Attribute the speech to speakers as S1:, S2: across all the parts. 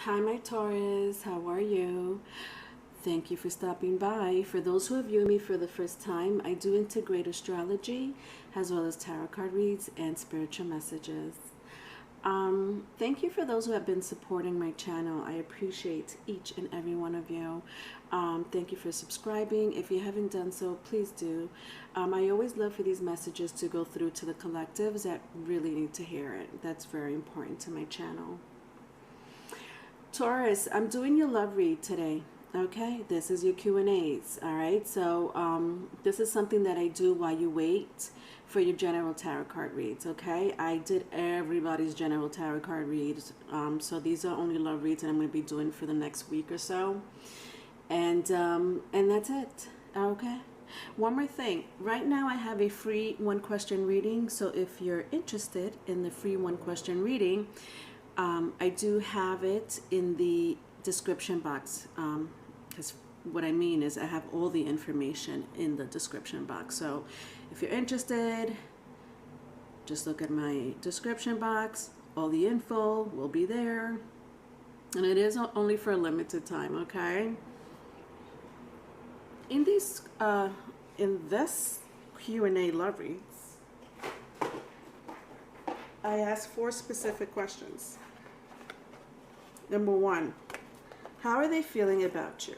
S1: Hi, my Taurus. How are you? Thank you for stopping by. For those who are viewing me for the first time, I do integrate astrology as well as tarot card reads and spiritual messages. Thank you for those who have been supporting my channel. I appreciate each and every one of you. Thank you for subscribing. If you haven't done so, please do. I always love for these messages to go through to the collectives that really need to hear it. That's very important to my channel. Taurus, I'm doing your love read today. Okay, this is your Q&As. All right, so this is something that I do while you wait for your general tarot card reads. Okay, I did everybody's general tarot card reads, so these are only love reads that I'm going to be doing for the next week or so, and that's it. Okay. One more thing. Right now I have a free one question reading, so if you're interested in the free one question reading, I do have it in the description box, because what I mean is I have all the information in the description box. So if you're interested, just look at my description box. All the info will be there, and it is only for a limited time. Okay. In this Q&A love reads, I ask 4 specific questions. Number 1, how are they feeling about you?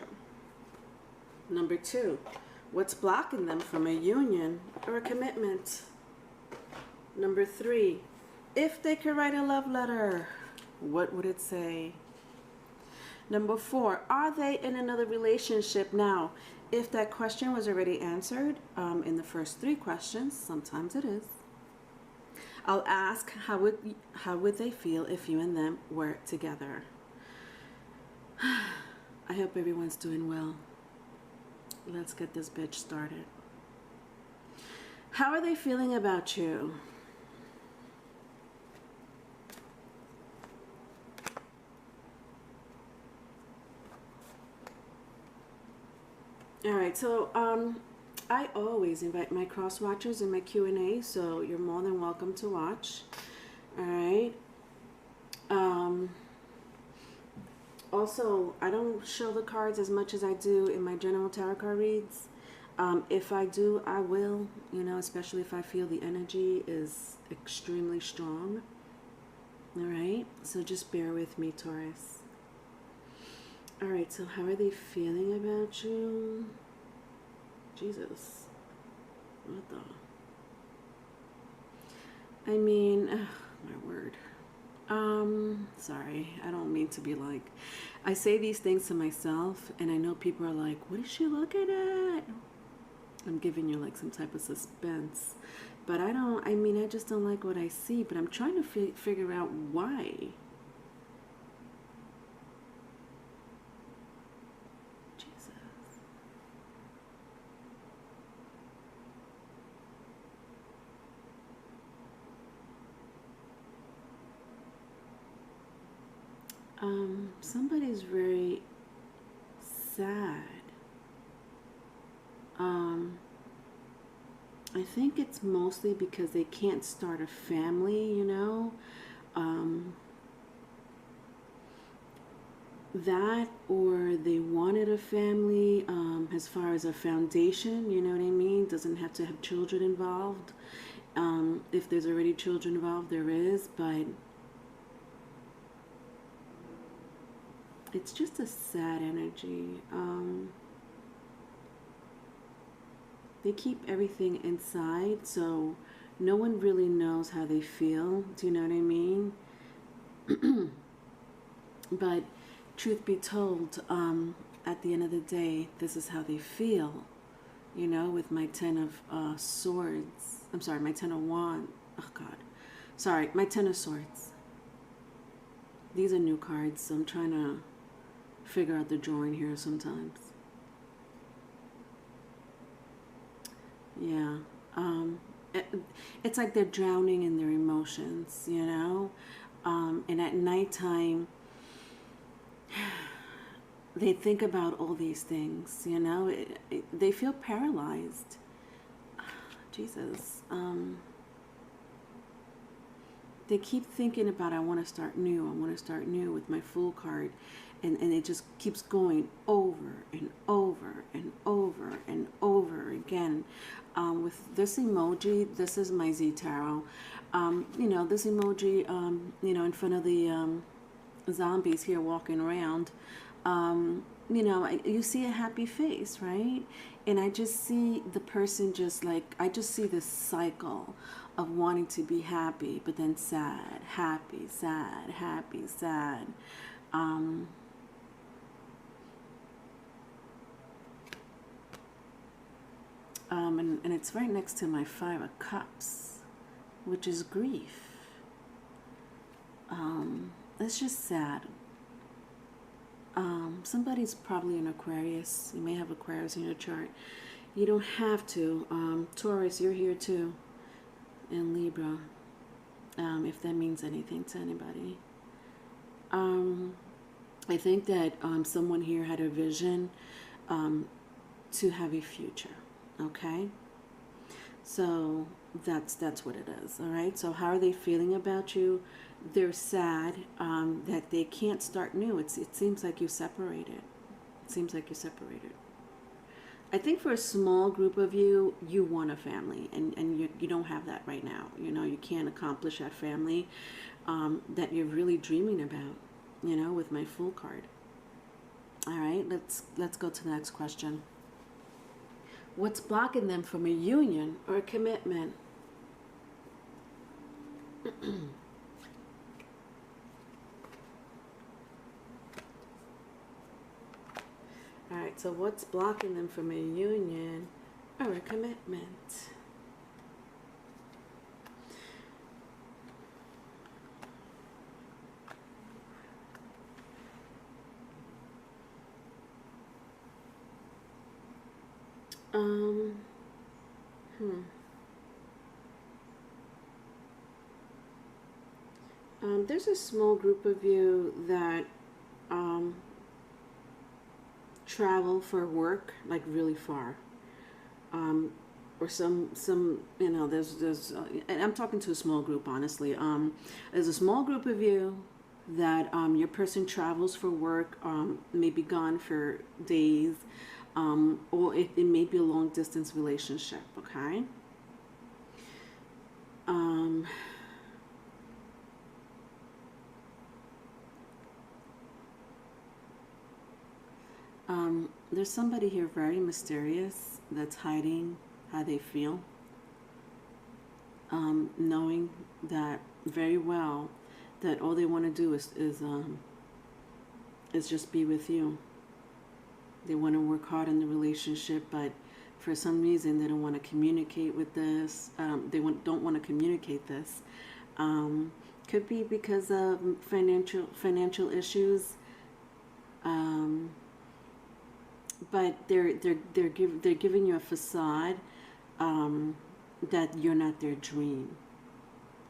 S1: Number 2, what's blocking them from a union or a commitment? Number 3, if they could write a love letter, what would it say? Number 4, are they in another relationship now? If that question was already answered in the first 3 questions, sometimes it is, I'll ask how would they feel if you and them were together. I hope everyone's doing well. Let's get this bitch started. How are they feeling about you? All right, so I always invite my cross watchers in my Q&A, so you're more than welcome to watch. All right. Also, I don't show the cards as much as I do in my general tarot card reads. If I do, I will, especially if I feel the energy is extremely strong. All right, so just bear with me, Taurus. All right, so how are they feeling about you? Jesus, what the? I mean, my word. Sorry, I don't mean to be like, I say these things to myself, and I know people are like, what is she looking at? I'm giving you like some type of suspense, but I just don't like what I see, but I'm trying to figure out why. Jesus. Somebody's very sad. I think it's mostly because they can't start a family, that, or they wanted a family, as far as a foundation, you know what I mean? Doesn't have to have children involved. If there's already children involved, there is, but it's just a sad energy. They keep everything inside, so no one really knows how they feel. Do you know what I mean? But truth be told, at the end of the day, this is how they feel. With my 10 of swords. I'm sorry, my 10 of wands. Oh, God. Sorry, my 10 of swords. These are new cards, so I'm trying to figure out the drawing here sometimes. Yeah. It's like they're drowning in their emotions, and at nighttime they think about all these things, they feel paralyzed. Jesus. they keep thinking about, I want to start new. I want to start new with my Fool card. And it just keeps going over and over and over and over again. With this emoji, this is my Z Tarot. You know, this emoji, you know, in front of the zombies here walking around, you know, you see a happy face, right? And I just see the person just like, I just see this cycle of wanting to be happy, but then sad, happy, sad, happy, sad. And it's right next to my Five of Cups, which is grief. It's just sad. Somebody's probably an Aquarius. You may have Aquarius in your chart. You don't have to. Taurus, you're here too. And Libra, if that means anything to anybody. I think that someone here had a vision to have a future. Okay, so that's what it is. All right, so how are they feeling about you? They're sad that they can't start new. It seems like you separated. It seems like you separated. I think for a small group of you, you want a family, and you don't have that right now. You know, you can't accomplish that family that you're really dreaming about, you know, with my Fool card. All right, let's go to the next question. What's blocking them from a union or a commitment? All right, so what's blocking them from a union or a commitment? There's a small group of you that travel for work, like really far, or some you know, there's and I'm talking to a small group, honestly. There's a small group of you that your person travels for work, may be gone for days, or it may be a long distance relationship. Okay. There's somebody here very mysterious that's hiding how they feel, knowing that very well that all they want to do is just be with you. They want to work hard in the relationship, but for some reason they don't want to communicate with this. Don't want to communicate this. Could be because of financial issues. But they're giving you a facade that you're not their dream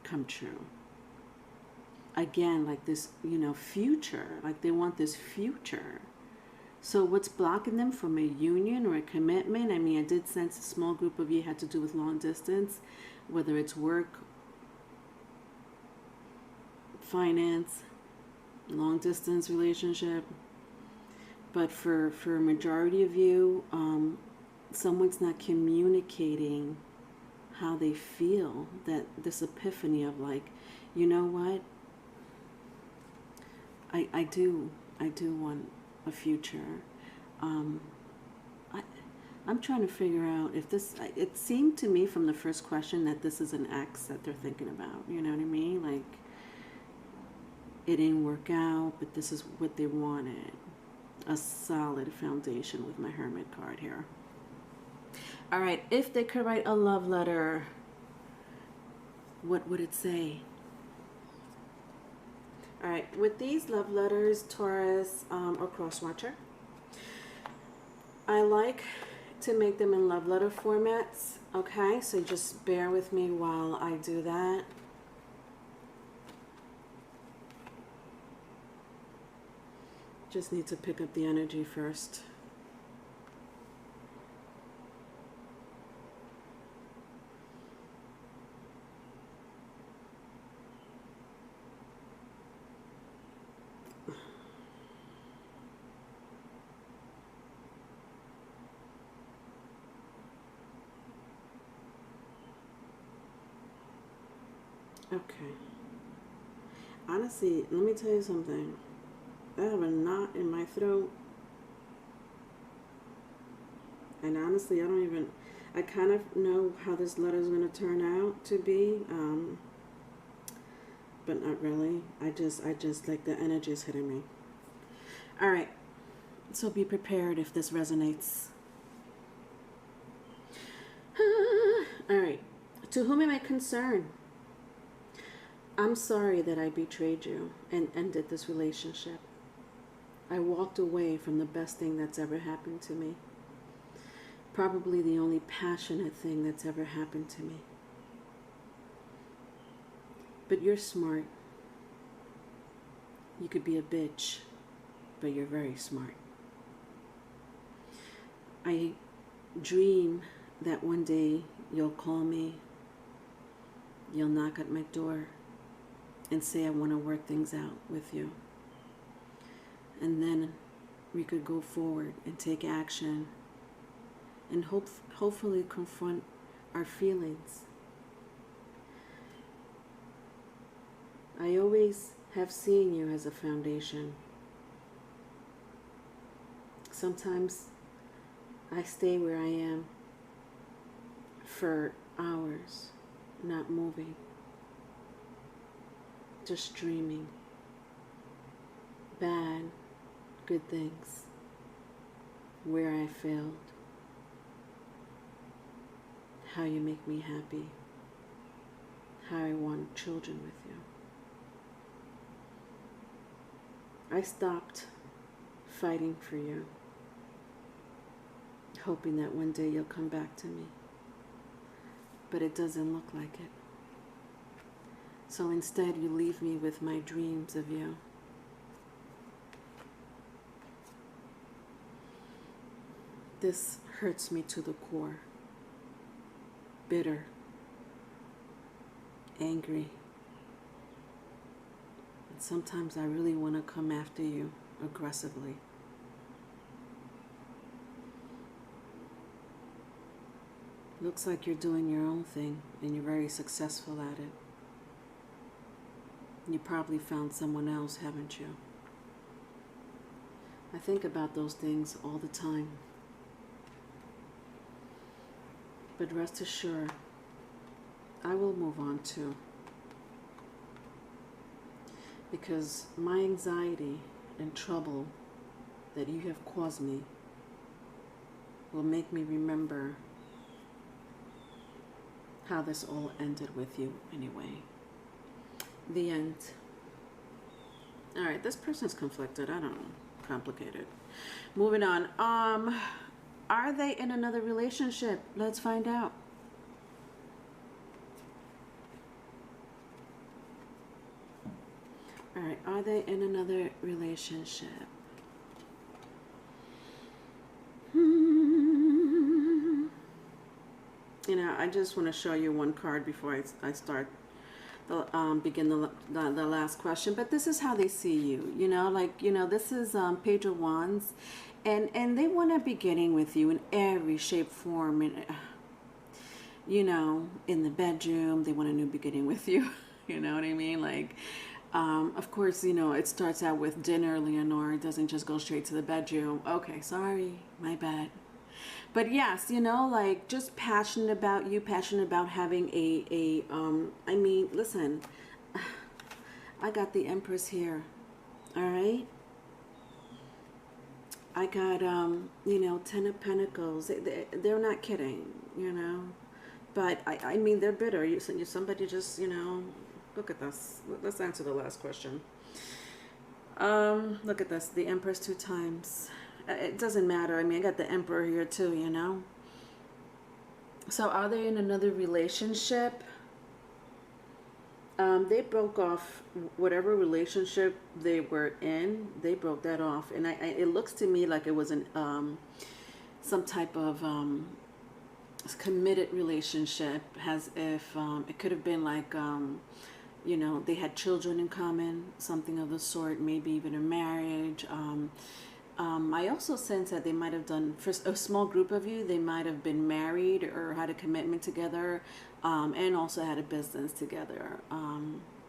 S1: come true. Again, like this, you know, future, like they want this future. So what's blocking them from a union or a commitment? I mean, I did sense a small group of you had to do with long distance, whether it's work, finance, long distance relationship. But for a majority of you, someone's not communicating how they feel, that this epiphany of like, you know what, I do want a future. I'm trying to figure out if this, it seemed to me from the first question that this is an ex that they're thinking about, you know what I mean? Like, it didn't work out, but this is what they wanted. A solid foundation with my Hermit card here. All right, if they could write a love letter, what would it say? All right, with these love letters, Taurus or cross watcher, I like to make them in love letter formats. Okay, so just bear with me while I do that. Just need to pick up the energy first. Okay. Honestly, let me tell you something. I have a knot in my throat. And honestly, I kind of know how this letter is going to turn out to be. But not really. I just like the energy is hitting me. All right. So be prepared if this resonates. All right. To whom it may concern, I'm sorry that I betrayed you and ended this relationship. I walked away from the best thing that's ever happened to me. Probably the only passionate thing that's ever happened to me. But you're smart. You could be a bitch, but you're very smart. I dream that one day you'll call me, you'll knock at my door and say I want to work things out with you. And then we could go forward and take action and hopefully confront our feelings. I always have seen you as a foundation. Sometimes I stay where I am for hours, not moving, just dreaming. Bad, good things, where I failed, how you make me happy, how I want children with you. I stopped fighting for you, hoping that one day you'll come back to me. But it doesn't look like it. So instead you leave me with my dreams of you. This hurts me to the core. Bitter, angry. And sometimes I really want to come after you aggressively. Looks like you're doing your own thing and you're very successful at it. You probably found someone else, haven't you? I think about those things all the time. But rest assured, I will move on too. Because my anxiety and trouble that you have caused me will make me remember how this all ended with you anyway. The end. All right, this person's conflicted. I don't know. Complicated. Moving on. Are they in another relationship? Let's find out. All right, are they in another relationship? You know, I just want to show you one card before I start begin the last question. But this is how they see you. You know, like, you know, this is Page of Wands, and they want a beginning with you in every shape, form, and you know, in the bedroom, they want a new beginning with you. You know what I mean? Like, of course, you know, it starts out with dinner, Leonore. It doesn't just go straight to the bedroom. Okay, sorry, my bad. But yes, you know, like, just passionate about you, passionate about having I mean, listen, I got the Empress here, all right? I got, you know, Ten of Pentacles. They're not kidding, you know? But, I mean, they're bitter. Somebody just, you know, look at this. Let's answer the last question. Look at this. The Empress 2 times. It doesn't matter. I mean, I got the Emperor here too, you know? So are they in another relationship? They broke off whatever relationship they were in. They broke that off. And it looks to me like it was some type of committed relationship, as if it could have been like, you know, they had children in common, something of the sort, maybe even a marriage. I also sense that they might have done, for a small group of you, they might have been married or had a commitment together, and also had a business together,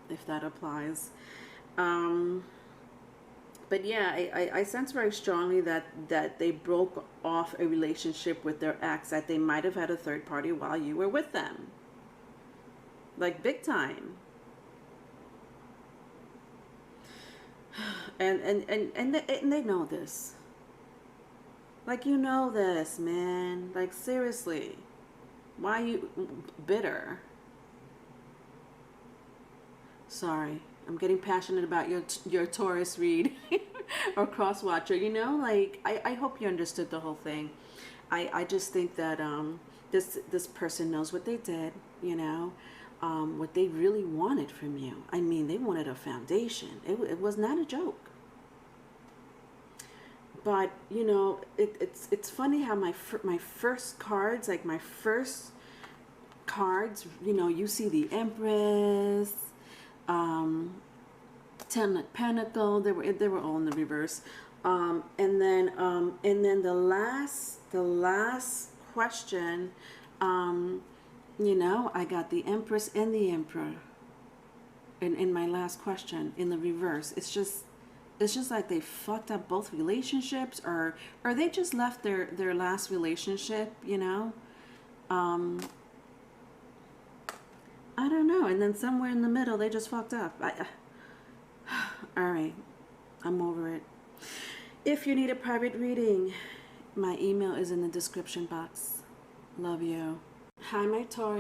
S1: if that applies. Um, but yeah, I sense very strongly that they broke off a relationship with their ex, that they might have had a third party while you were with them. Like big time. And they know this. Like, you know this, man. Like, seriously. Why are you bitter? Sorry. I'm getting passionate about your Taurus read or cross watcher. You know, like, I hope you understood the whole thing. I just think that this person knows what they did, you know, what they really wanted from you. I mean, they wanted a foundation. It was not a joke. But you know, it's funny how my first cards, like my first cards, you know, you see the Empress, um, Ten of Pentacle. They were all in the reverse, and then the last question, you know, I got the Empress and the Emperor in my last question in the reverse. It's just like they fucked up both relationships, or they just left their last relationship, you know. um I don't know, and then somewhere in the middle they just fucked up. All right, I'm over it. If you need a private reading, my email is in the description box. Love you. Hi, my Taurus.